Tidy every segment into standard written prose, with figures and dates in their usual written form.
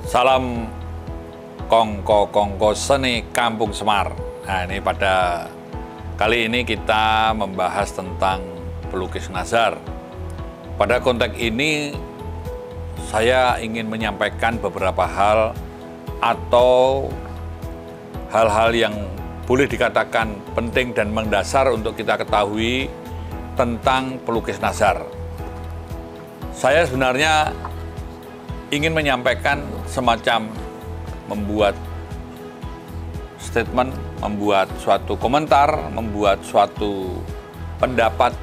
Salam kongko-kongko seni Kampung Semar. Nah, ini pada kali ini kita membahas tentang pelukis Nazar. Pada konteks ini saya ingin menyampaikan beberapa hal atau hal-hal yang boleh dikatakan penting dan mendasar untuk kita ketahui tentang pelukis Nazar. Saya sebenarnya ingin menyampaikan semacam membuat statement, membuat suatu komentar, membuat suatu pendapat,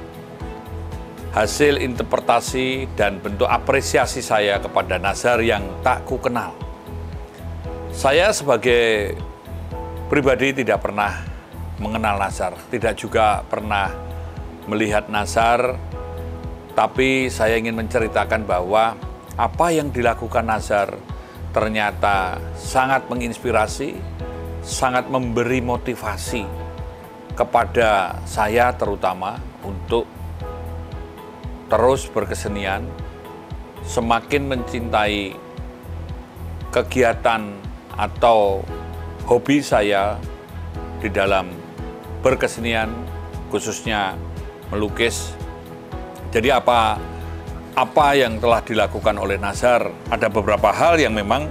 hasil interpretasi dan bentuk apresiasi saya kepada Nazar yang tak ku kenal. Saya sebagai pribadi tidak pernah mengenal Nazar, tidak juga pernah melihat Nazar, tapi saya ingin menceritakan bahwa apa yang dilakukan Nazar ternyata sangat menginspirasi, sangat memberi motivasi kepada saya terutama untuk terus berkesenian, semakin mencintai kegiatan atau hobi saya di dalam berkesenian, khususnya melukis. Jadi apa yang telah dilakukan oleh Nazar, ada beberapa hal yang memang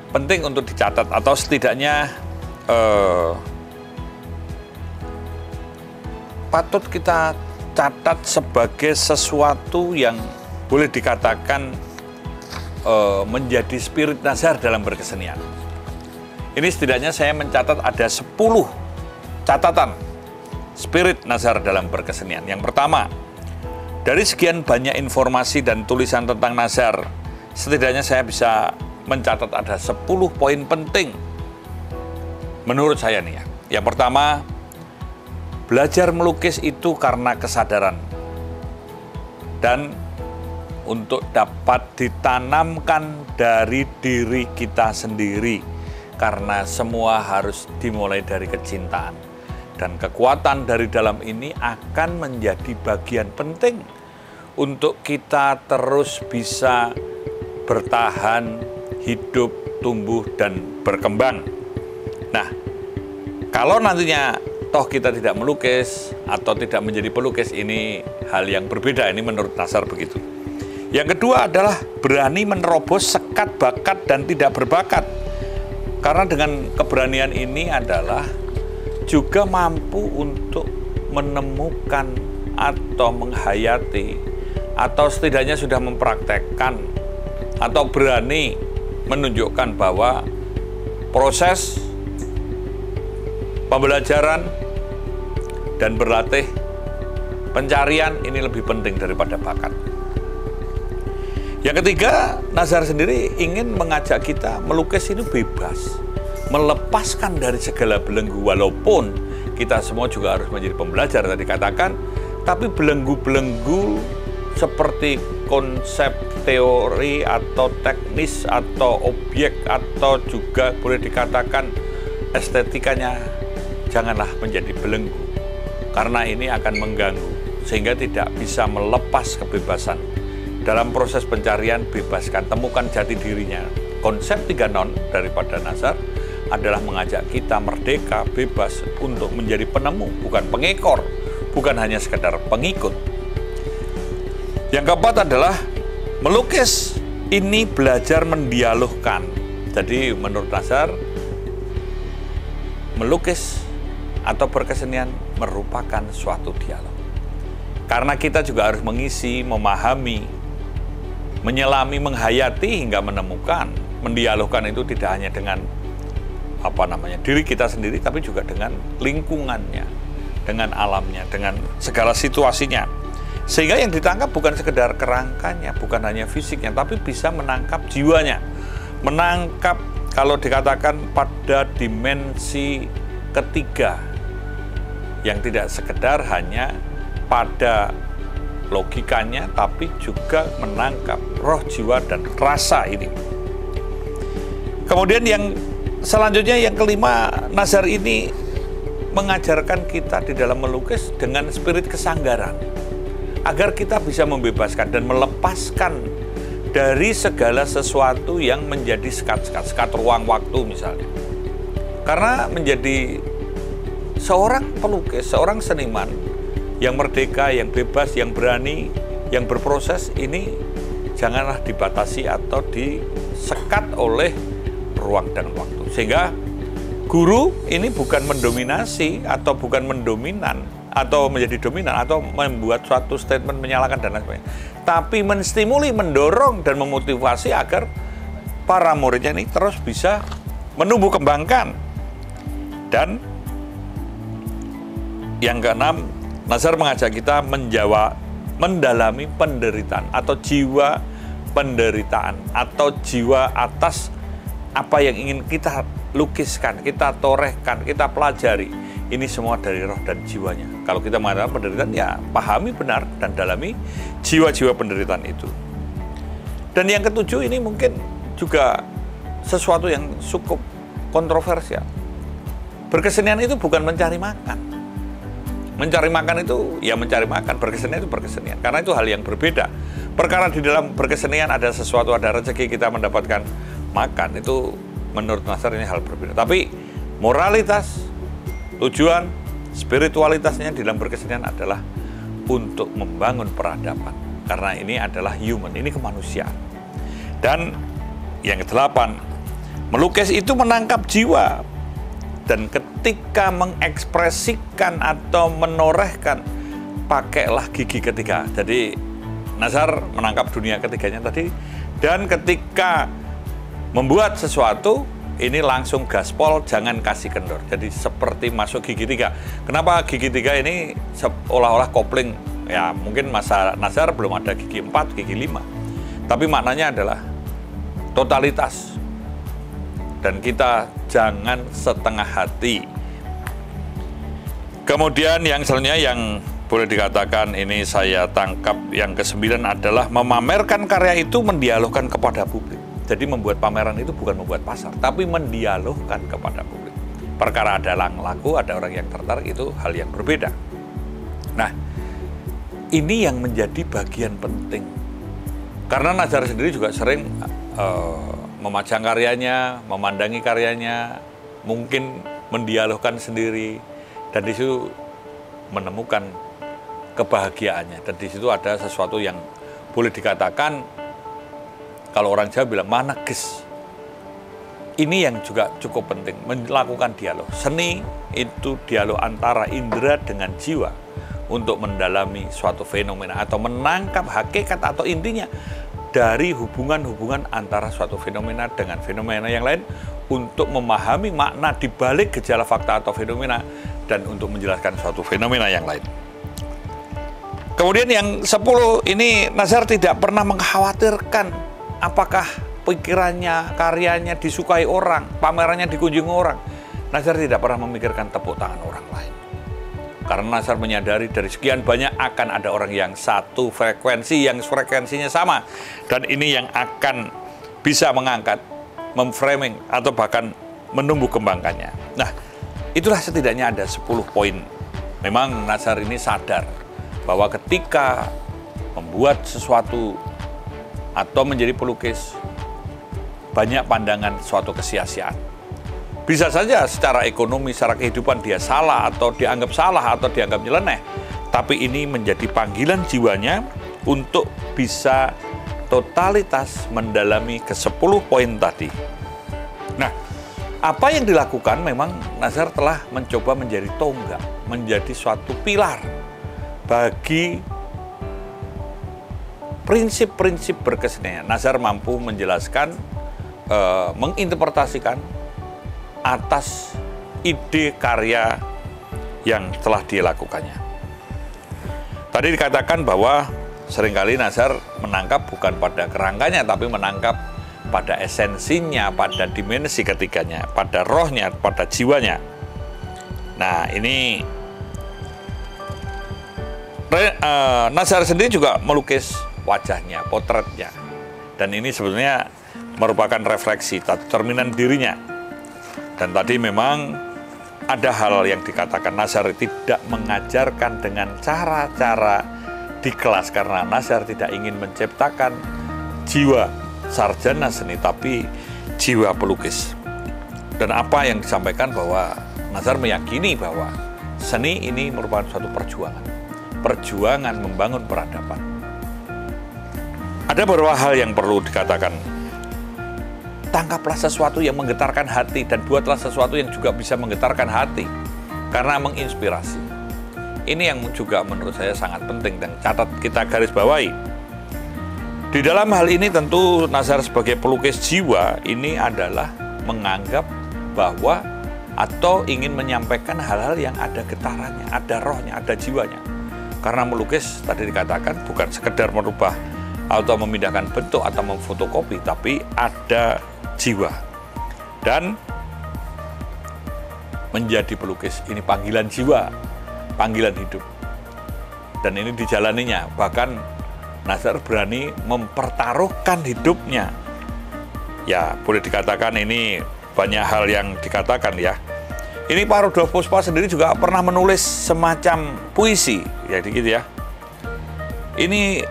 penting untuk dicatat atau setidaknya patut kita catat sebagai sesuatu yang boleh dikatakan menjadi spirit Nazar dalam berkesenian. Ini setidaknya saya mencatat ada 10 catatan spirit Nazar dalam berkesenian. Yang pertama, dari sekian banyak informasi dan tulisan tentang Nazar, setidaknya saya bisa mencatat ada 10 poin penting menurut saya nih ya. Yang pertama, belajar melukis itu karena kesadaran dan untuk dapat ditanamkan dari diri kita sendiri, karena semua harus dimulai dari kecintaan. Dan kekuatan dari dalam ini akan menjadi bagian penting untuk kita terus bisa bertahan, hidup, tumbuh, dan berkembang. Nah, kalau nantinya toh kita tidak melukis atau tidak menjadi pelukis, ini hal yang berbeda, ini menurut Nazar begitu. Yang kedua adalah berani menerobos sekat bakat dan tidak berbakat. Karena dengan keberanian ini adalah juga mampu untuk menemukan atau menghayati atau setidaknya sudah mempraktekkan atau berani menunjukkan bahwa proses pembelajaran dan berlatih pencarian ini lebih penting daripada bakat. Yang ketiga, Nazar sendiri ingin mengajak kita melukis ini bebas, melepaskan dari segala belenggu, walaupun kita semua juga harus menjadi pembelajar tadi katakan, tapi belenggu-belenggu seperti konsep teori atau teknis atau objek atau juga boleh dikatakan estetikanya janganlah menjadi belenggu, karena ini akan mengganggu sehingga tidak bisa melepas kebebasan. Dalam proses pencarian, bebaskan, temukan jati dirinya. Konsep 3 non daripada Nazar adalah mengajak kita merdeka, bebas untuk menjadi penemu, bukan pengekor, bukan hanya sekedar pengikut. Yang keempat adalah melukis ini belajar mendialogkan. Jadi menurut Nazar, melukis atau berkesenian merupakan suatu dialog. Karena kita juga harus mengisi, memahami, menyelami, menghayati hingga menemukan. Mendialogkan itu tidak hanya dengan diri kita sendiri, tapi juga dengan lingkungannya, dengan alamnya, dengan segala situasinya. Sehingga yang ditangkap bukan sekedar kerangkanya, bukan hanya fisiknya, tapi bisa menangkap jiwanya. Menangkap, kalau dikatakan pada dimensi ketiga, yang tidak sekedar hanya pada logikanya, tapi juga menangkap roh, jiwa, dan rasa ini. Kemudian yang selanjutnya, yang kelima, Nazar ini mengajarkan kita di dalam melukis dengan spirit kesanggaran, agar kita bisa membebaskan dan melepaskan dari segala sesuatu yang menjadi sekat ruang waktu misalnya. Karena menjadi seorang pelukis, seorang seniman yang merdeka, yang bebas, yang berani, yang berproses, ini janganlah dibatasi atau disekat oleh ruang dan waktu. Sehingga guru ini bukan mendominasi atau bukan mendominan atau menjadi dominan atau membuat suatu statement menyalahkan dan lain sebagainya, tapi menstimuli, mendorong dan memotivasi agar para muridnya ini terus bisa menumbuh kembangkan. Dan yang keenam, Nazar mengajak kita mendalami penderitaan atau jiwa penderitaan atau jiwa atas apa yang ingin kita lukiskan, kita torehkan, kita pelajari. Ini semua dari roh dan jiwanya. Kalau kita mengatakan penderitaan, ya pahami benar dan dalami jiwa-jiwa penderitaan itu. Dan yang ketujuh, ini mungkin juga sesuatu yang cukup kontroversial. Berkesenian itu bukan mencari makan. Mencari makan itu ya mencari makan, berkesenian itu berkesenian. Karena itu hal yang berbeda. Perkara di dalam berkesenian ada sesuatu, ada rezeki kita mendapatkan makan. Itu menurut Nazar ini hal berbeda. Tapi moralitas, tujuan, spiritualitasnya di dalam berkesenian adalah untuk membangun peradaban. Karena ini adalah human, ini kemanusiaan. Dan yang kedelapan, melukis itu menangkap jiwa. Dan ketika mengekspresikan atau menorehkan, pakailah gigi ketiga. Jadi Nazar menangkap dunia ketiganya tadi. Dan ketika membuat sesuatu, ini langsung gaspol, jangan kasih kendor. Jadi seperti masuk gigi tiga. Kenapa gigi tiga ini seolah-olah kopling? Ya mungkin masa Nazar belum ada gigi 4, gigi 5. Tapi maknanya adalah totalitas. Dan kita jangan setengah hati. Kemudian yang selanjutnya yang boleh dikatakan ini saya tangkap yang ke-9 adalah memamerkan karya itu mendialogkan kepada publik. Jadi membuat pameran itu bukan membuat pasar, tapi mendialogkan kepada publik. Perkara ada yang laku, ada orang yang tertarik, itu hal yang berbeda. Nah, ini yang menjadi bagian penting. Karena Nazar sendiri juga sering memajang karyanya, memandangi karyanya, mungkin mendialogkan sendiri, dan di situ menemukan kebahagiaannya. Dan di situ ada sesuatu yang boleh dikatakan, kalau orang Jawa bilang maneges. Ini yang juga cukup penting, melakukan dialog. Seni itu dialog antara indera dengan jiwa untuk mendalami suatu fenomena atau menangkap hakikat atau intinya dari hubungan-hubungan antara suatu fenomena dengan fenomena yang lain untuk memahami makna di balik gejala fakta atau fenomena dan untuk menjelaskan suatu fenomena yang lain. Kemudian yang 10 ini Nazar tidak pernah mengkhawatirkan apakah pikirannya, karyanya disukai orang, pamerannya dikunjungi orang. Nazar tidak pernah memikirkan tepuk tangan orang lain. Karena Nazar menyadari dari sekian banyak akan ada orang yang satu frekuensi, yang frekuensinya sama. Dan ini yang akan bisa mengangkat, memframing, atau bahkan menumbuh kembangkannya. Nah, itulah setidaknya ada 10 poin. Memang Nazar ini sadar bahwa ketika membuat sesuatu atau menjadi pelukis, banyak pandangan suatu kesia-siaan. Bisa saja secara ekonomi, secara kehidupan dia salah atau dianggap salah atau dianggap nyeleneh. Tapi ini menjadi panggilan jiwanya untuk bisa totalitas mendalami ke-10 poin tadi. Nah, apa yang dilakukan memang Nazar telah mencoba menjadi tonggak, menjadi suatu pilar bagi prinsip-prinsip berkesenian. Nazar mampu menjelaskan, menginterpretasikan atas ide karya yang telah dilakukannya. Tadi dikatakan bahwa seringkali Nazar menangkap bukan pada kerangkanya, tapi menangkap pada esensinya, pada dimensi ketiganya, pada rohnya, pada jiwanya. Nah, ini Nazar sendiri juga melukis wajahnya, potretnya. Dan ini sebetulnya merupakan refleksi, cerminan dirinya. Dan tadi memang ada hal yang dikatakan Nazar tidak mengajarkan dengan cara-cara di kelas, karena Nazar tidak ingin menciptakan jiwa sarjana seni, tapi jiwa pelukis. Dan apa yang disampaikan bahwa Nazar meyakini bahwa seni ini merupakan suatu perjuangan membangun peradaban. Ada beberapa hal yang perlu dikatakan. Tangkaplah sesuatu yang menggetarkan hati dan buatlah sesuatu yang juga bisa menggetarkan hati karena menginspirasi. Ini yang juga menurut saya sangat penting dan catat kita garis bawahi. Di dalam hal ini tentu Nazar sebagai pelukis jiwa ini adalah menganggap bahwa atau ingin menyampaikan hal-hal yang ada getarannya, ada rohnya, ada jiwanya. Karena melukis tadi dikatakan bukan sekedar merubah atau memindahkan bentuk atau memfotokopi, tapi ada jiwa. Dan menjadi pelukis ini panggilan jiwa, panggilan hidup. Dan ini dijalaninya, bahkan Nazar berani mempertaruhkan hidupnya. Ya, boleh dikatakan ini banyak hal yang dikatakan ya. Ini Pak Rudolf Puspa sendiri juga pernah menulis semacam puisi, ya gitu ya. Ini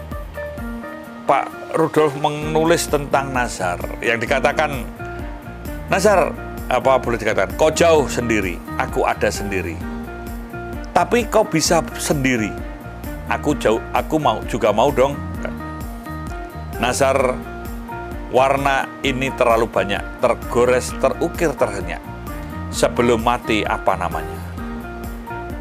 Pak Rudolf menulis tentang Nazar yang dikatakan, Nazar, apa boleh dikatakan, kau jauh sendiri, aku ada sendiri. Tapi kau bisa sendiri, aku jauh, aku juga mau dong. Nazar, warna ini terlalu banyak, tergores, terukir, terhenyak. Sebelum mati apa namanya?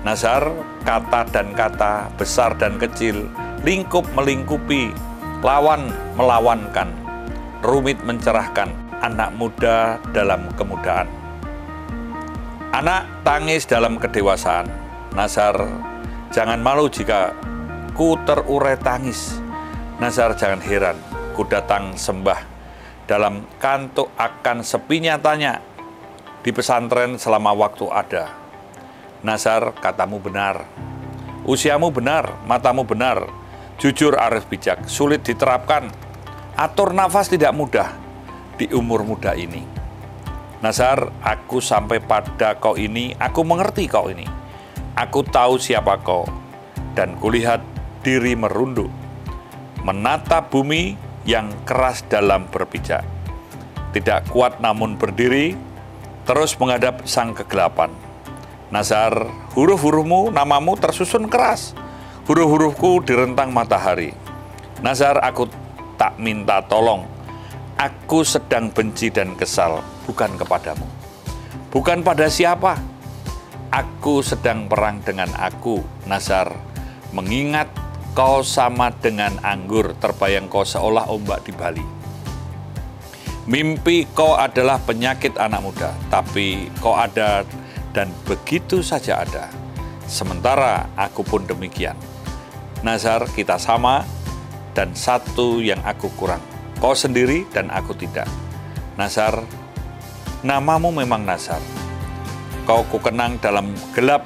Nazar, kata dan kata, besar dan kecil, lingkup melingkupi, lawan melawankan, rumit mencerahkan, anak muda dalam kemudaan. Anak tangis dalam kedewasaan. Nazar, jangan malu jika ku terurai tangis. Nazar, jangan heran, ku datang sembah. Dalam kantuk akan sepinya tanya, di pesantren selama waktu ada. Nazar, katamu benar, usiamu benar, matamu benar, jujur arif bijak, sulit diterapkan, atur nafas tidak mudah di umur muda ini. Nazar, aku sampai pada kau ini, aku mengerti kau ini. Aku tahu siapa kau, dan kulihat diri merunduk, menatap bumi yang keras dalam berpijak. Tidak kuat namun berdiri, terus menghadap sang kegelapan. Nazar, huruf-hurufmu, namamu tersusun keras. Huruf-hurufku direntang matahari. Nazar, aku tak minta tolong. Aku sedang benci dan kesal, bukan kepadamu. Bukan pada siapa. Aku sedang perang dengan aku, Nazar. Mengingat kau sama dengan anggur, terbayang kau seolah ombak di Bali. Mimpi kau adalah penyakit anak muda, tapi kau ada dan begitu saja ada. Sementara aku pun demikian. Nazar, kita sama dan satu yang aku kurang. Kau sendiri dan aku tidak. Nazar, namamu memang Nazar. Kau kukenang dalam gelap,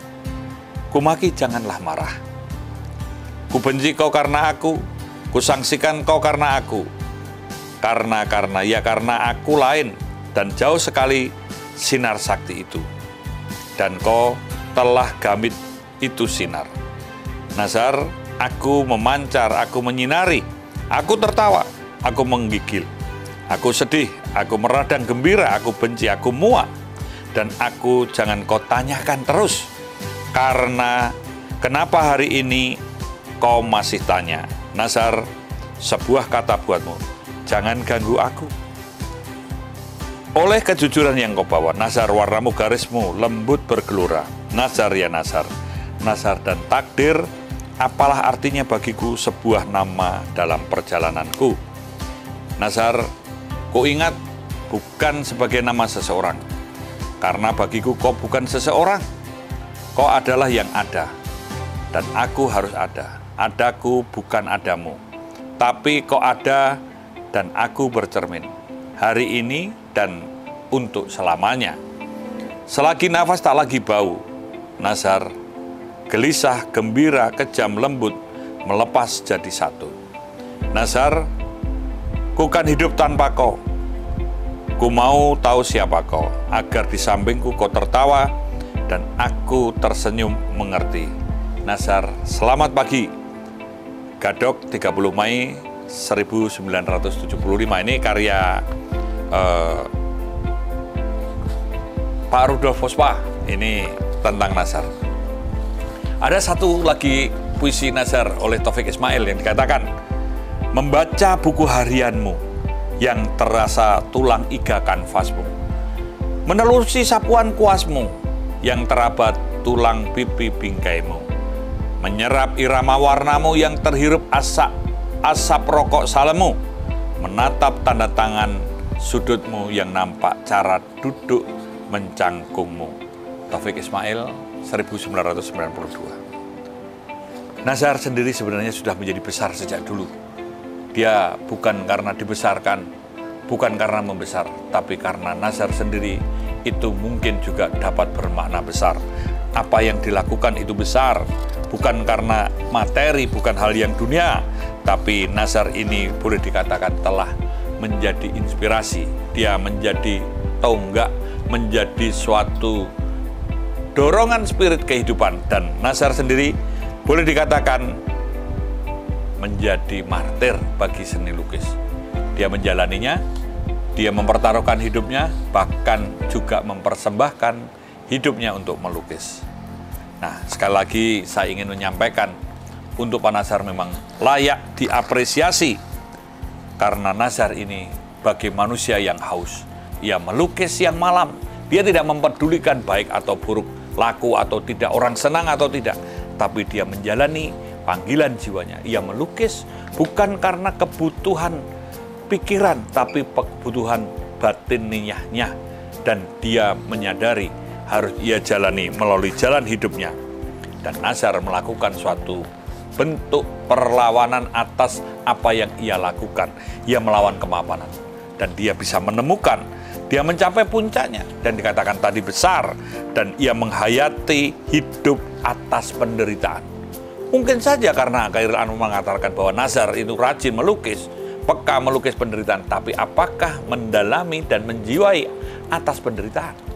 kumaki janganlah marah. Ku benci kau karena aku, ku sangsikan kau karena aku. Karena aku lain dan jauh sekali sinar sakti itu. Dan kau telah gamit itu sinar. Nazar, aku memancar, aku menyinari, aku tertawa, aku menggigil. Aku sedih, aku meradang gembira, aku benci, aku muak. Dan aku jangan kau tanyakan terus. Karena kenapa hari ini kau masih tanya? Nazar, sebuah kata buatmu, jangan ganggu aku. Oleh kejujuran yang kau bawa, Nazar, warnamu garismu lembut bergelora. Nazar ya Nazar, Nazar dan takdir, apalah artinya bagiku sebuah nama dalam perjalananku. Nazar, ku ingat bukan sebagai nama seseorang, karena bagiku kau bukan seseorang. Kau adalah yang ada, dan aku harus ada. Adaku bukan adamu, tapi kau ada dan aku bercermin. Hari ini dan untuk selamanya. Selagi nafas tak lagi bau, Nazar, gelisah, gembira, kejam, lembut, melepas jadi satu. Nazar, ku kan hidup tanpa kau. Ku mau tahu siapa kau, agar di sampingku kau tertawa, dan aku tersenyum mengerti. Nazar, selamat pagi. Gadok 30 Mei 1975. Ini karya Pak Rudolf Fospa. Ini tentang Nazar. Ada satu lagi puisi Nazar oleh Taufik Ismail yang dikatakan, membaca buku harianmu yang terasa tulang iga kanvasmu, menelusi sapuan kuasmu yang terabat tulang pipi bingkaimu, menyerap irama warnamu yang terhirup asap rokok salemu, menatap tanda tangan sudutmu yang nampak cara duduk mencangkungmu. Taufik Ismail, 1992. Nazar sendiri sebenarnya sudah menjadi besar sejak dulu. Dia bukan karena dibesarkan, bukan karena membesar, tapi karena Nazar sendiri itu mungkin juga dapat bermakna besar. Apa yang dilakukan itu besar, bukan karena materi, bukan hal yang dunia, tapi Nazar ini boleh dikatakan telah menjadi inspirasi. Dia menjadi tonggak, menjadi suatu dorongan spirit kehidupan. Dan Nazar sendiri boleh dikatakan menjadi martir bagi seni lukis. Dia menjalaninya, dia mempertaruhkan hidupnya, bahkan juga mempersembahkan hidupnya untuk melukis. Nah, sekali lagi saya ingin menyampaikan, untuk Pak Nazar memang layak diapresiasi, karena Nazar ini bagi manusia yang haus. Ia melukis siang malam, dia tidak mempedulikan baik atau buruk, laku atau tidak, orang senang atau tidak, tapi dia menjalani panggilan jiwanya. Ia melukis bukan karena kebutuhan pikiran, tapi kebutuhan batin niatnya, dan dia menyadari harus ia jalani melalui jalan hidupnya. Dan Nazar melakukan suatu bentuk perlawanan atas apa yang ia lakukan. Ia melawan kemapanan, dan dia bisa menemukan, dia mencapai puncaknya, dan dikatakan tadi besar, dan ia menghayati hidup atas penderitaan. Mungkin saja karena Khairil Anwar mengatakan bahwa Nazar itu rajin melukis, peka melukis penderitaan, tapi apakah mendalami dan menjiwai atas penderitaan?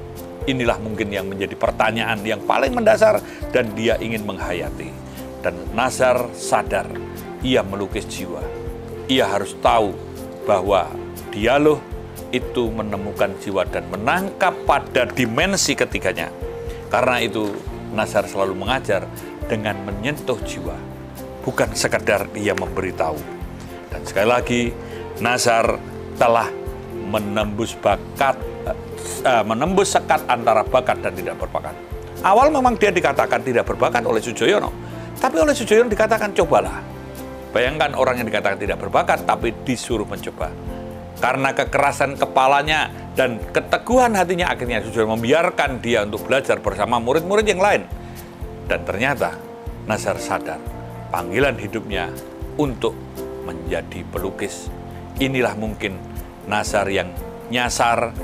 Inilah mungkin yang menjadi pertanyaan yang paling mendasar, dan dia ingin menghayati. Dan Nazar sadar, ia melukis jiwa. Ia harus tahu bahwa dialog itu menemukan jiwa dan menangkap pada dimensi ketiganya. Karena itu Nazar selalu mengajar dengan menyentuh jiwa, bukan sekadar ia memberitahu. Dan sekali lagi, Nazar telah menembus sekat antara bakat dan tidak berbakat. Awal memang dia dikatakan tidak berbakat oleh Soejoyono, tapi oleh Soejoyono dikatakan cobalah. Bayangkan orang yang dikatakan tidak berbakat, tapi disuruh mencoba. Karena kekerasan kepalanya dan keteguhan hatinya, akhirnya Soejoyono membiarkan dia untuk belajar bersama murid-murid yang lain. Dan ternyata Nazar sadar panggilan hidupnya untuk menjadi pelukis. Inilah mungkin Nazar yang nyasar,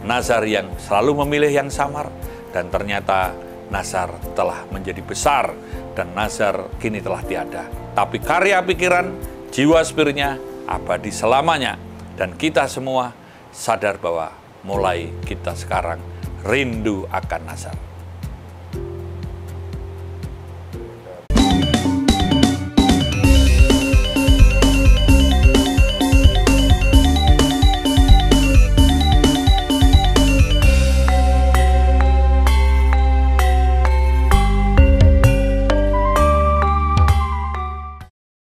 Nazar yang selalu memilih yang samar, dan ternyata Nazar telah menjadi besar, dan Nazar kini telah tiada. Tapi karya pikiran, jiwa spiritnya abadi selamanya. Dan kita semua sadar bahwa mulai kita sekarang rindu akan Nazar.